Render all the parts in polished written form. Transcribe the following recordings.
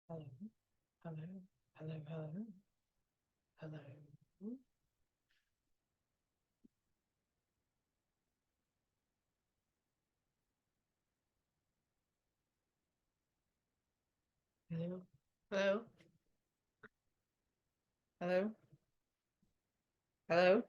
Hello, hello, hello, hello, hello, hello, hello, hello, hello.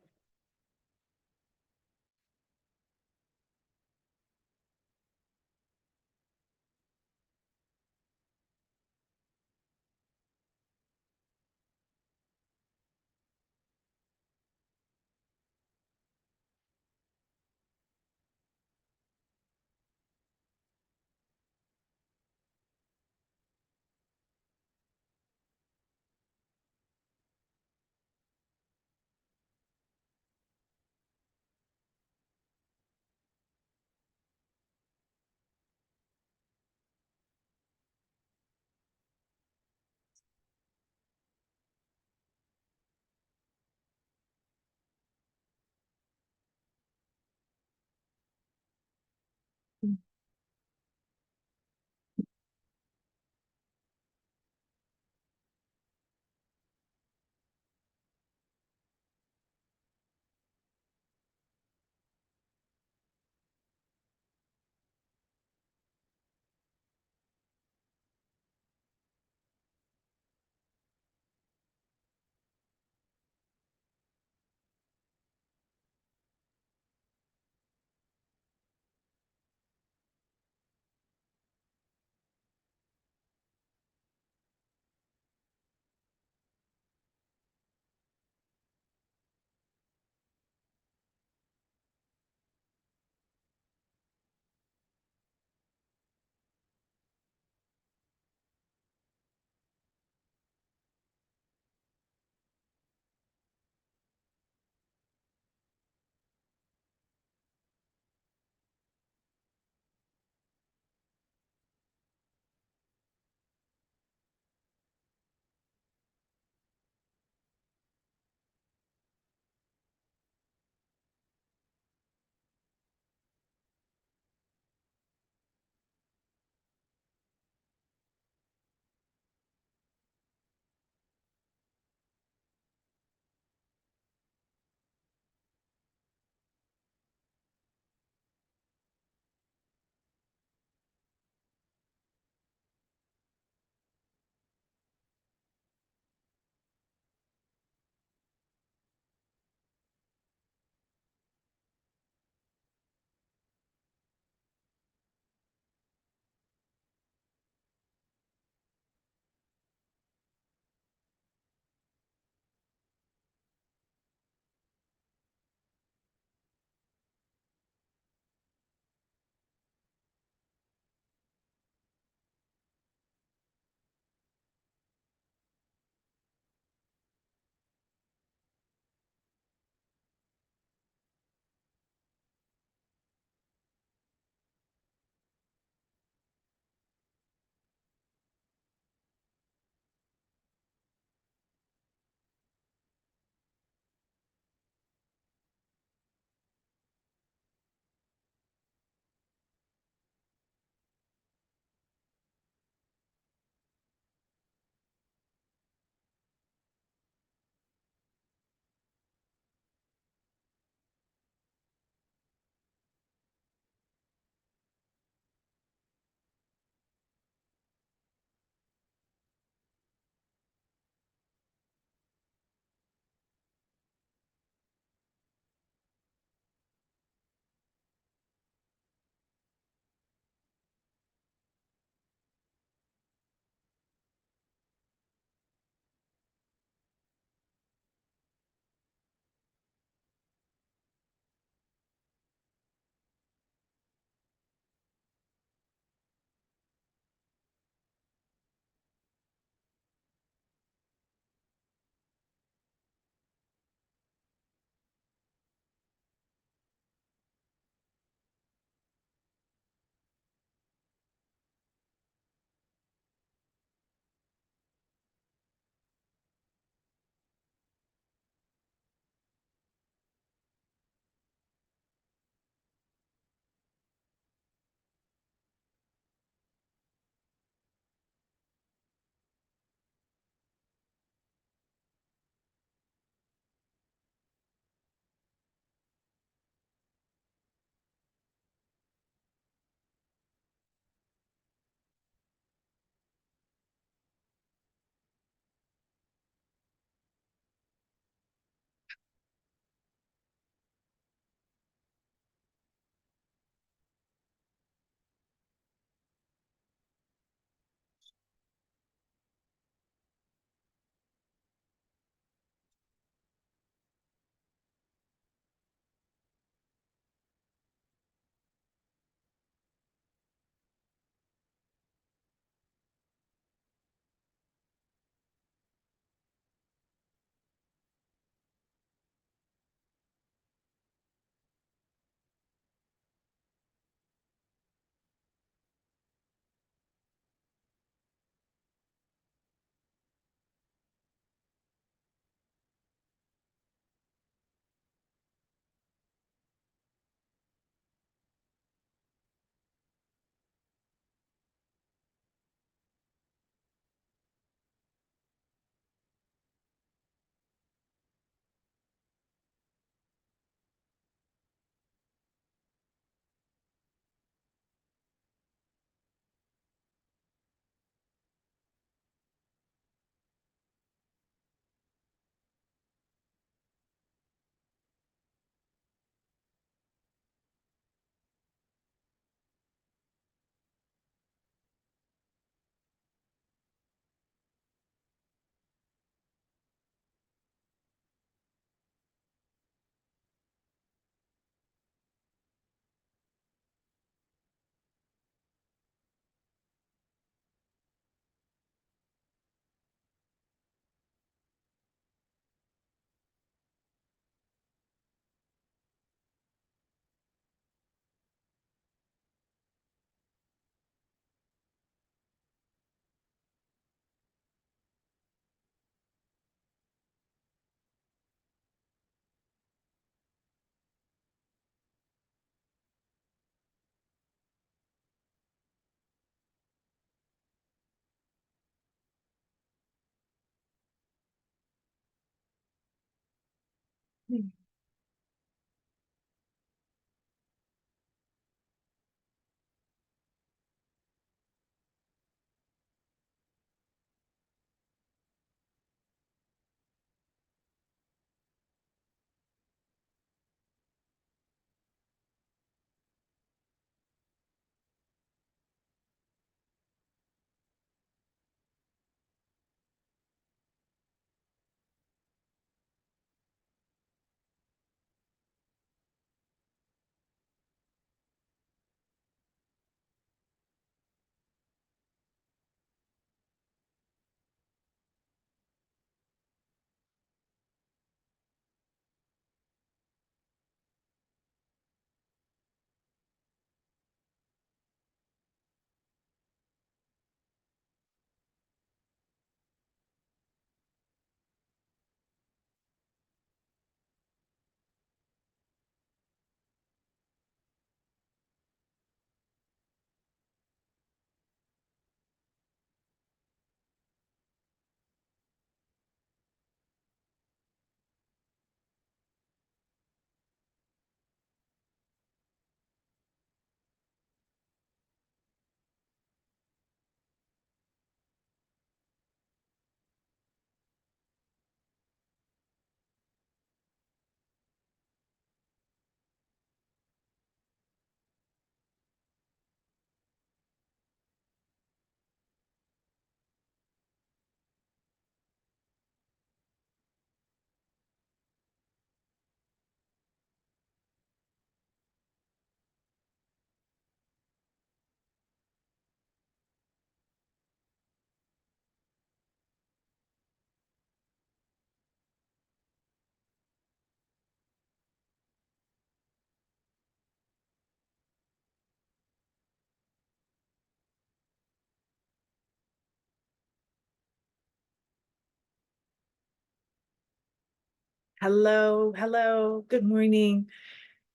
Hello, hello, good morning.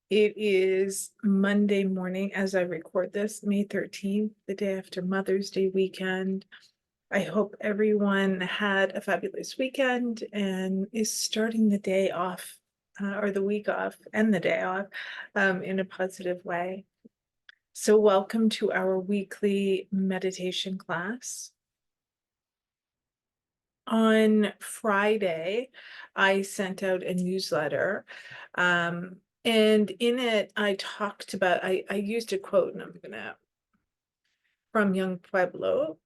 It is Monday morning as I record this, May 13th, the day after Mother's Day weekend. I hope everyone had a fabulous weekend and is starting the day off, or the week off and the day off, in a positive way. So welcome to our weekly meditation class. On Friday, I sent out a newsletter. And in it, I talked about, I used a quote, and I'm gonna, from Young Pueblo.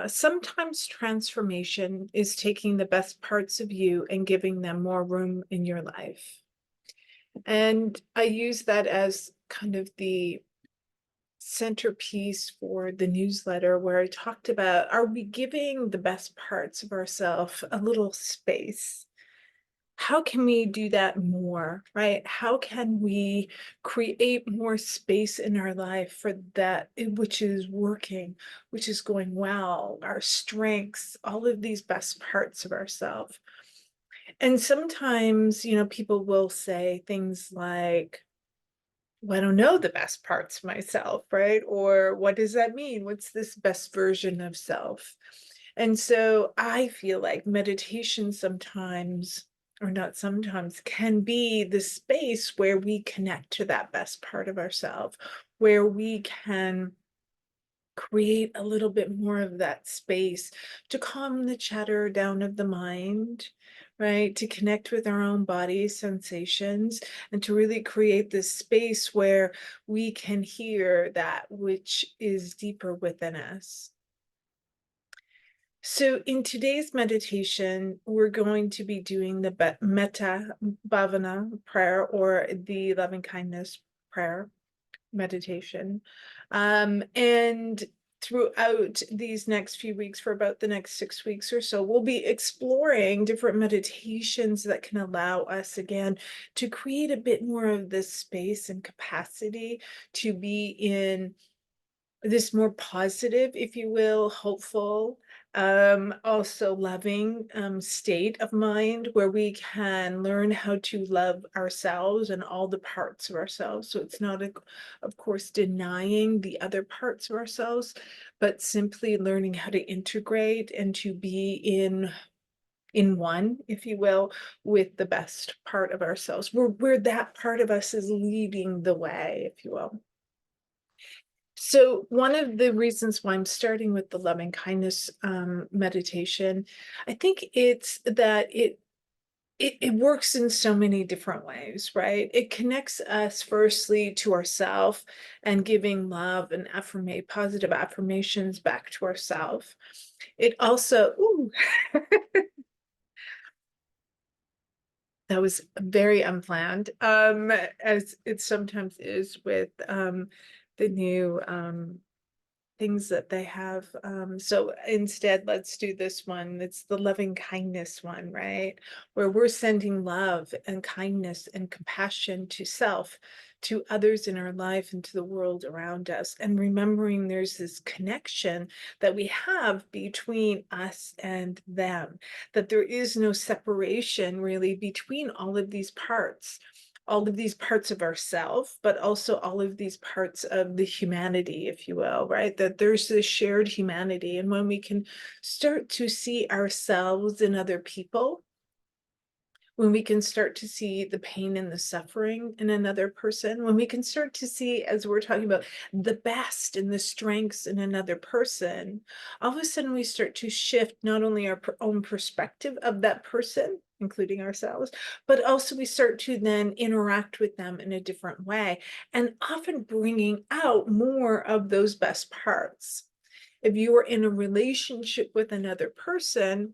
Sometimes transformation is taking the best parts of you and giving them more room in your life. And I use that as kind of the centerpiece for the newsletter, where I talked about, are we giving the best parts of ourselves a little space? How can we do that more, right? How can we create more space in our life for that which is working, which is going well, our strengths, all of these best parts of ourselves? And sometimes, people will say things like, well, I don't know the best parts of myself, right? Or what does that mean? What's this best version of self? And so I feel like meditation sometimes, or not sometimes, can be the space where we connect to that best part of ourselves, where we can create a little bit more of that space to calm the chatter down of the mind, right? To connect with our own body sensations and to really create this space where we can hear that which is deeper within us. So in today's meditation, we're going to be doing the Metta Bhavana prayer, or the loving kindness prayer meditation. And throughout these next few weeks, for about the next 6 weeks or so, we'll be exploring different meditations that can allow us, again, to create a bit more of this space and capacity to be in this more positive, if you will, hopeful, also loving state of mind, where we can learn how to love ourselves and all the parts of ourselves. So it's not, of course, denying the other parts of ourselves, but simply learning how to integrate and to be in one, if you will, with the best part of ourselves, where that part of us is leading the way, if you will. So one of the reasons why I'm starting with the loving kindness meditation, I think it's that it works in so many different ways, right? It connects us firstly to ourself and giving love and positive affirmations back to ourself. It also, ooh, that was very unplanned, as it sometimes is with the new things that they have. So instead, let's do this one. It's the loving kindness one, right? Where we're sending love and kindness and compassion to self, to others in our life, and to the world around us. And remembering there's this connection that we have between us and them, that there is no separation really between all of these parts of ourself, but also all of these parts of the humanity, if you will, right? That there's this shared humanity. And when we can start to see ourselves in other people, when we can start to see the pain and the suffering in another person, when we can start to see, as we're talking about, the best and the strengths in another person, all of a sudden we start to shift not only our own perspective of that person, including ourselves, but also we start to then interact with them in a different way, and often bringing out more of those best parts. If you are in a relationship with another person,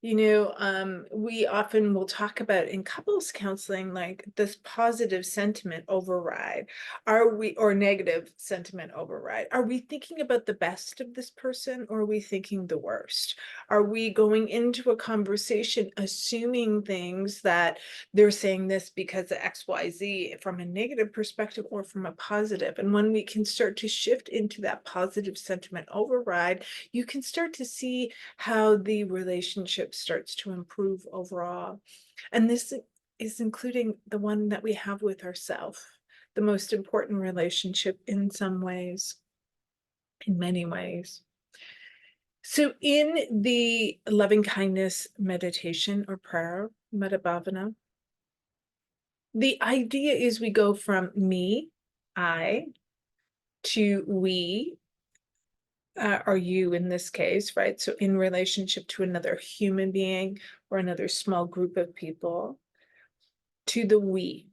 we often will talk about in couples counseling, like this positive sentiment override. Or negative sentiment override? Are we thinking about the best of this person, or are we thinking the worst? Are we going into a conversation assuming things that they're saying this because of XYZ from a negative perspective or from a positive? And when we can start to shift into that positive sentiment override, you can start to see how the relationship starts to improve overall. And this is including the one that we have with ourselves, the most important relationship in some ways, in many ways. So in the loving kindness meditation or prayer, Metta Bhavana, the idea is we go from me, I, to we, or you in this case, right? So in relationship to another human being or another small group of people, to the we.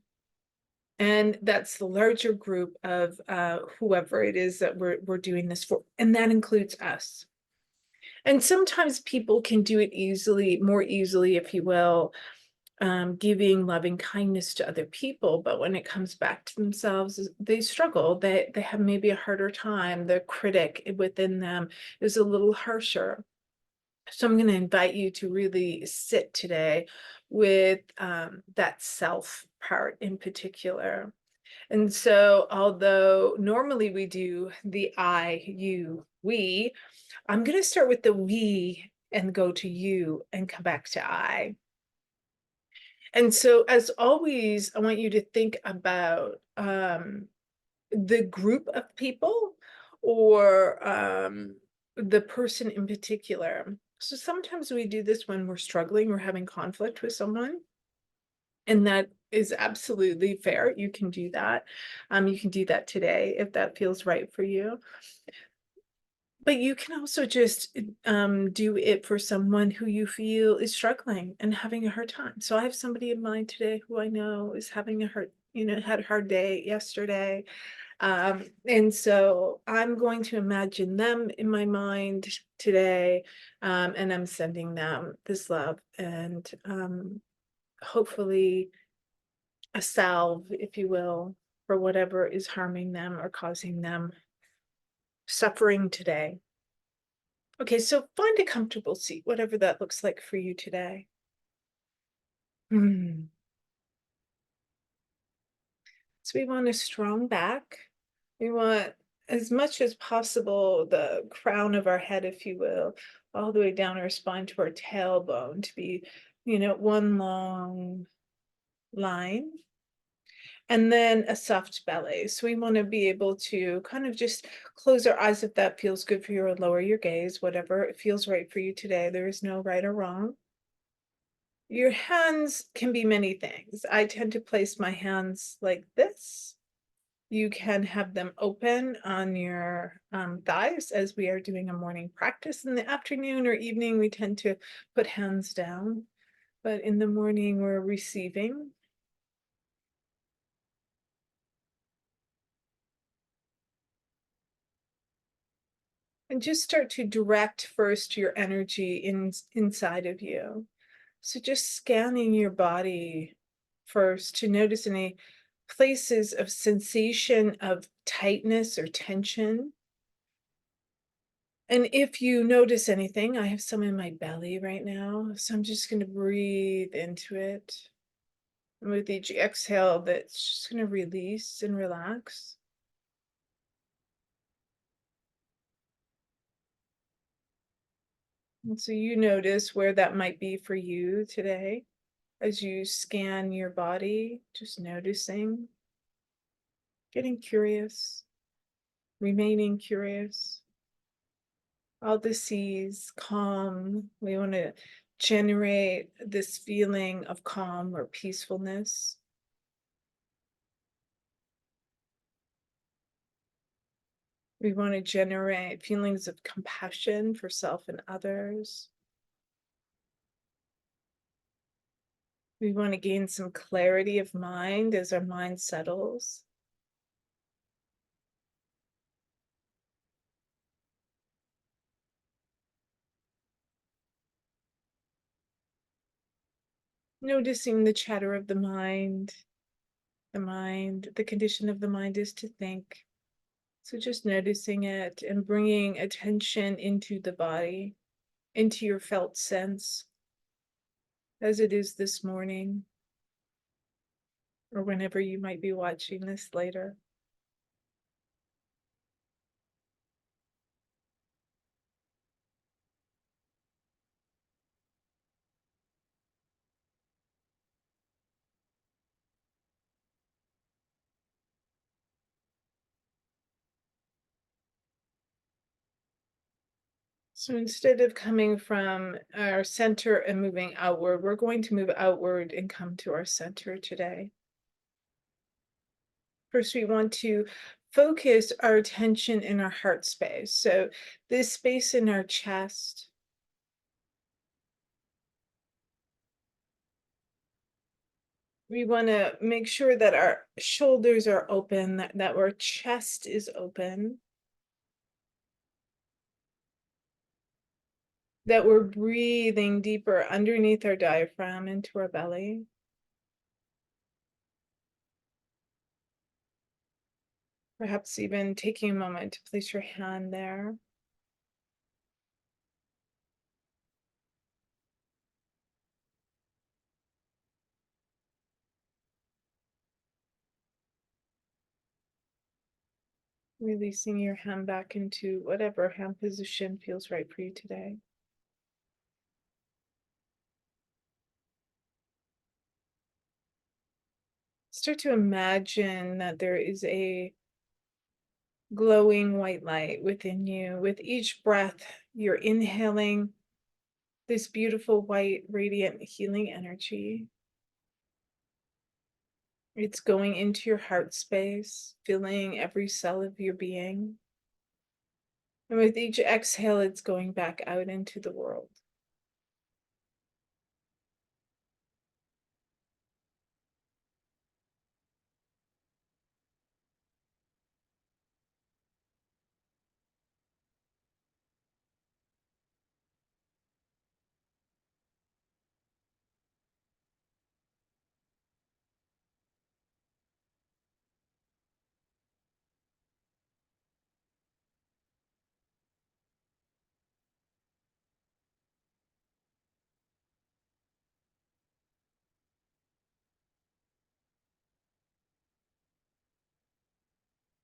And that's the larger group of whoever it is that we're doing this for. And that includes us. And sometimes people can do it easily, more easily, if you will, giving loving kindness to other people. But when it comes back to themselves, they struggle. They have maybe a harder time. The critic within them is a little harsher. So I'm going to invite you to really sit today with that self part in particular. And so, although normally we do the I, you, we, I'm going to start with the we and go to you and come back to I. And so, as always, I want you to think about the group of people, or the person in particular. So sometimes we do this when we're struggling or having conflict with someone, and that is absolutely fair. You can do that. You can do that today if that feels right for you. But you can also just do it for someone who you feel is struggling and having a hard time. So I have somebody in mind today who I know is having had a hard day yesterday. And so I'm going to imagine them in my mind today, and I'm sending them this love and hopefully a salve, if you will, for whatever is harming them or causing them suffering today. Okay, so find a comfortable seat, whatever that looks like for you today. So we want a strong back. We want, as much as possible, the crown of our head, if you will, all the way down our spine to our tailbone to be, one long line. And then a soft belly. So we want to be able to kind of just close our eyes if that feels good for you, or lower your gaze, whatever it feels right for you today. There is no right or wrong. Your hands can be many things. I tend to place my hands like this. You can have them open on your thighs as we are doing a morning practice. In the afternoon or evening, we tend to put hands down, but in the morning, we're receiving. And just start to direct first your energy inside of you. So just scanning your body first to notice any places of sensation of tightness or tension. And if you notice anything, I have some in my belly right now, so I'm just going to breathe into it. And with each exhale, that's just going to release and relax. And so you notice where that might be for you today as you scan your body, just noticing, getting curious, remaining curious. All the seas, calm. We want to generate this feeling of calm or peacefulness. We want to generate feelings of compassion for self and others. We want to gain some clarity of mind as our mind settles. Noticing the chatter of the mind. The condition of the mind is to think. So just noticing it and bringing attention into the body, into your felt sense, as it is this morning, or whenever you might be watching this later. So instead of coming from our center and moving outward, we're going to move outward and come to our center today. First, we want to focus our attention in our heart space. So this space in our chest. We want to make sure that our shoulders are open, that our chest is open, that we're breathing deeper underneath our diaphragm into our belly. Perhaps even taking a moment to place your hand there. Releasing your hand back into whatever hand position feels right for you today. Start to imagine that there is a glowing white light within you. With each breath, you're inhaling this beautiful white, radiant, healing energy. It's going into your heart space, filling every cell of your being. And with each exhale, it's going back out into the world.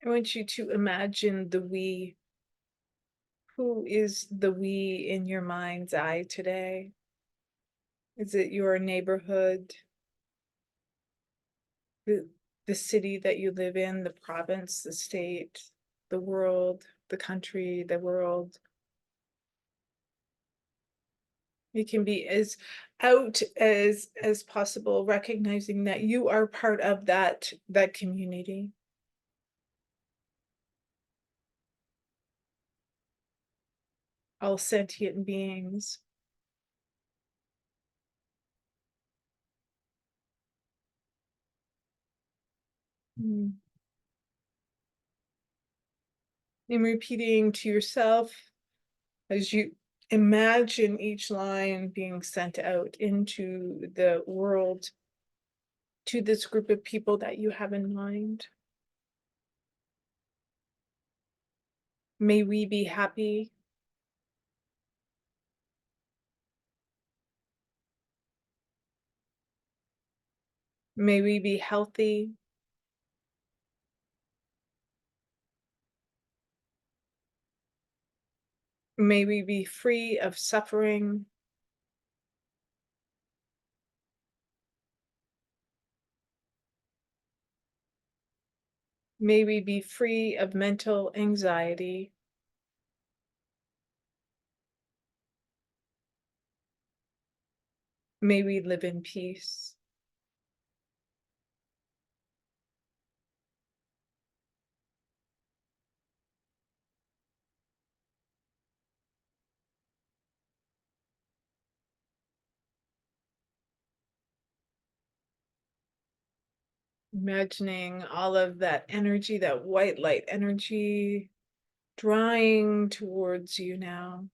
I want you to imagine the we. Who is the we in your mind's eye today? Is it your neighborhood, the, the city that you live in, the province, the state, the world, the country, the world? You can be as out as possible, recognizing that you are part of that community. All sentient beings. Mm. And repeating to yourself as you imagine each line being sent out into the world to this group of people that you have in mind. May we be happy. May we be healthy. May we be free of suffering. May we be free of mental anxiety. May we live in peace. Imagining all of that energy, that white light energy, drawing towards you now.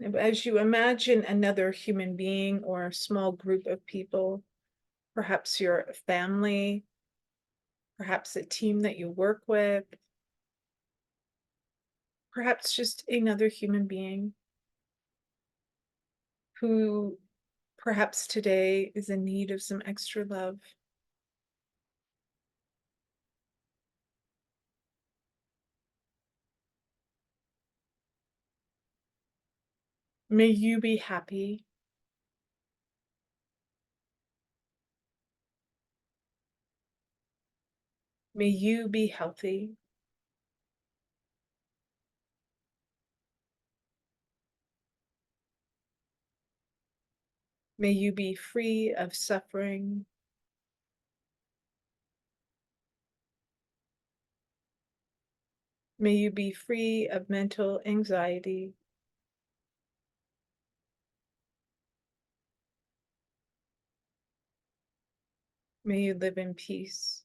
And as you imagine another human being or a small group of people, perhaps your family, perhaps a team that you work with, perhaps just another human being who perhaps today is in need of some extra love. May you be happy. May you be healthy. May you be free of suffering. May you be free of mental anxiety. May you live in peace.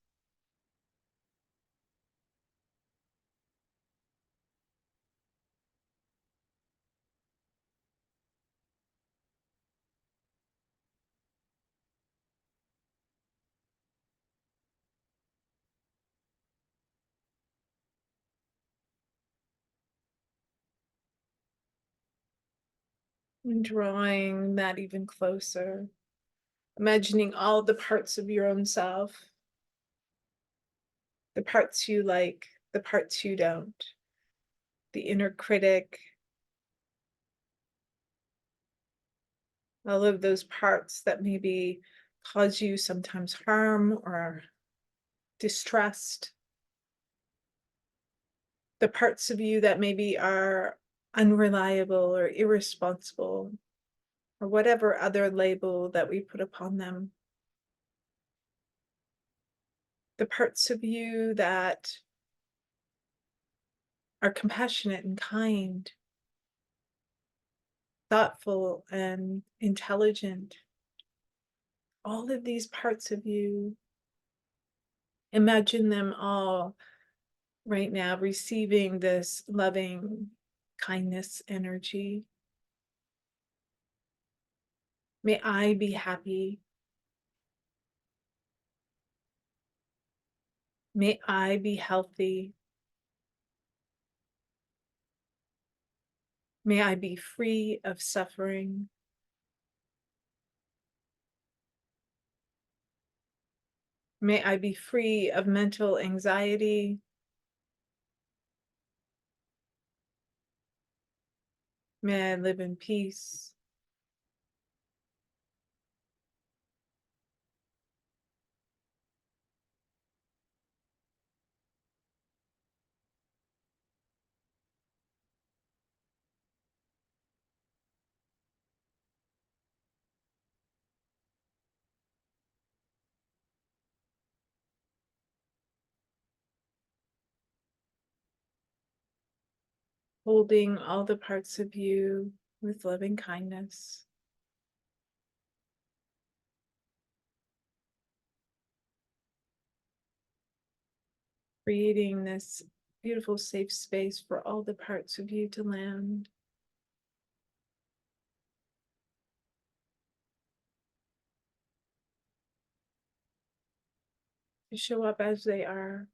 And drawing that even closer, imagining all the parts of your own self, the parts you like, the parts you don't, the inner critic, all of those parts that maybe cause you sometimes harm or distrust, the parts of you that maybe are unreliable or irresponsible, or whatever other label that we put upon them, the parts of you that are compassionate and kind, thoughtful and intelligent, all of these parts of you, imagine them all right now receiving this loving kindness energy. May I be happy. May I be healthy. May I be free of suffering. May I be free of mental anxiety. May I live in peace. holding all the parts of you with loving kindness. Creating this beautiful safe space for all the parts of you to land. To show up as they are,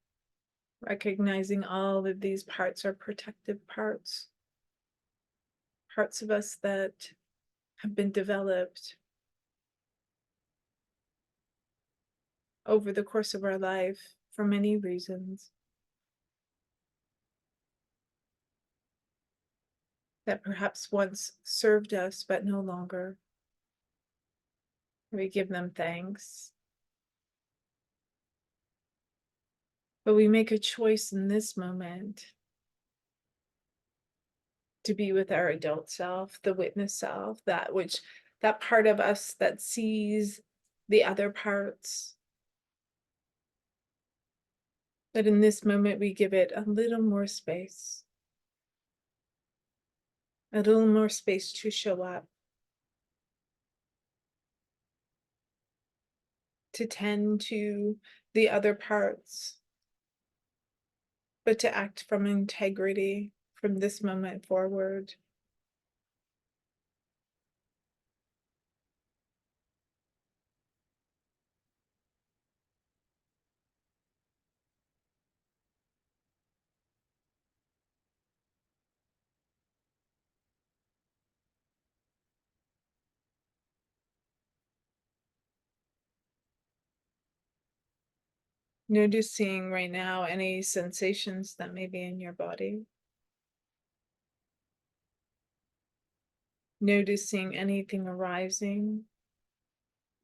recognizing all of these parts are protective parts, parts of us that have been developed over the course of our life for many reasons, that perhaps once served us but no longer. We give them thanks. But we make a choice in this moment to be with our adult self, the witness self, that part of us that sees the other parts. That in this moment we give it a little more space, a little more space to show up, to tend to the other parts, but to act from integrity from this moment forward. Noticing right now any sensations that may be in your body. Noticing anything arising.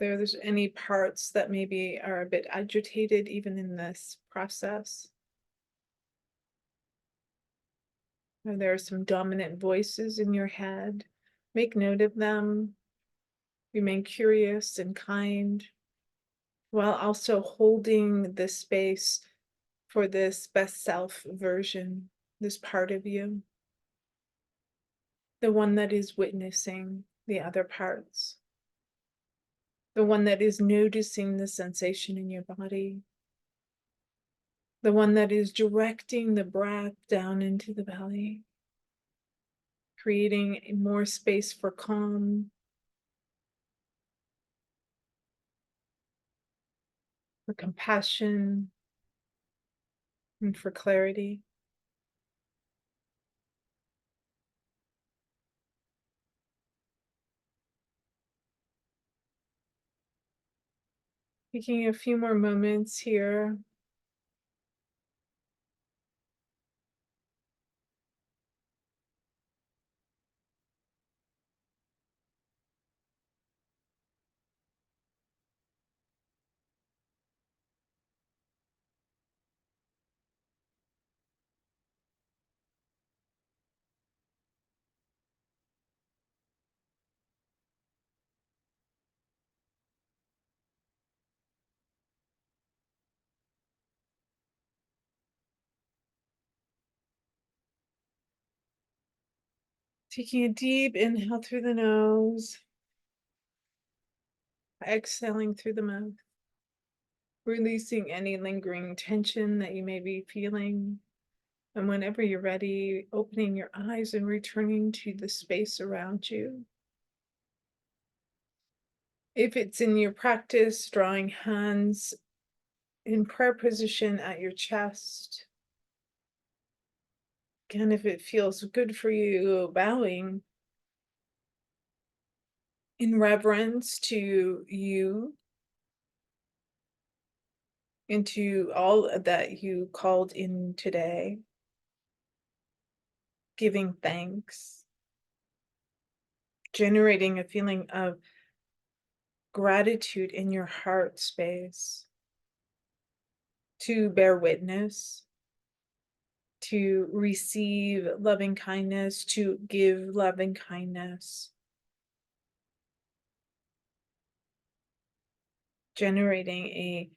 There's any parts that maybe are a bit agitated even in this process. Or there are some dominant voices in your head. Make note of them. Remain curious and kind, while also holding the space for this best self version, this part of you, the one that is witnessing the other parts, the one that is noticing the sensation in your body, the one that is directing the breath down into the belly, creating more space for calm, for compassion, and for clarity. Taking a few more moments here. Taking a deep inhale through the nose, exhaling through the mouth, releasing any lingering tension that you may be feeling. And whenever you're ready, opening your eyes and returning to the space around you. If it's in your practice, drawing hands in prayer position at your chest. Again, if it feels good for you, bowing in reverence to you and to all that you called in today, giving thanks, generating a feeling of gratitude in your heart space, to bear witness, to receive loving kindness, to give loving kindness, generating a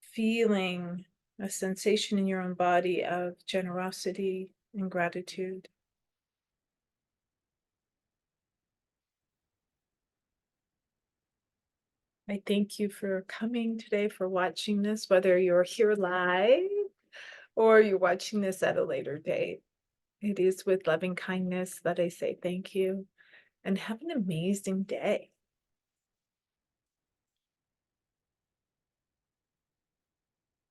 feeling, a sensation in your own body of generosity and gratitude. I thank you for coming today, for watching this, whether you're here live or you're watching this at a later date. It is with loving kindness that I say thank you and have an amazing day.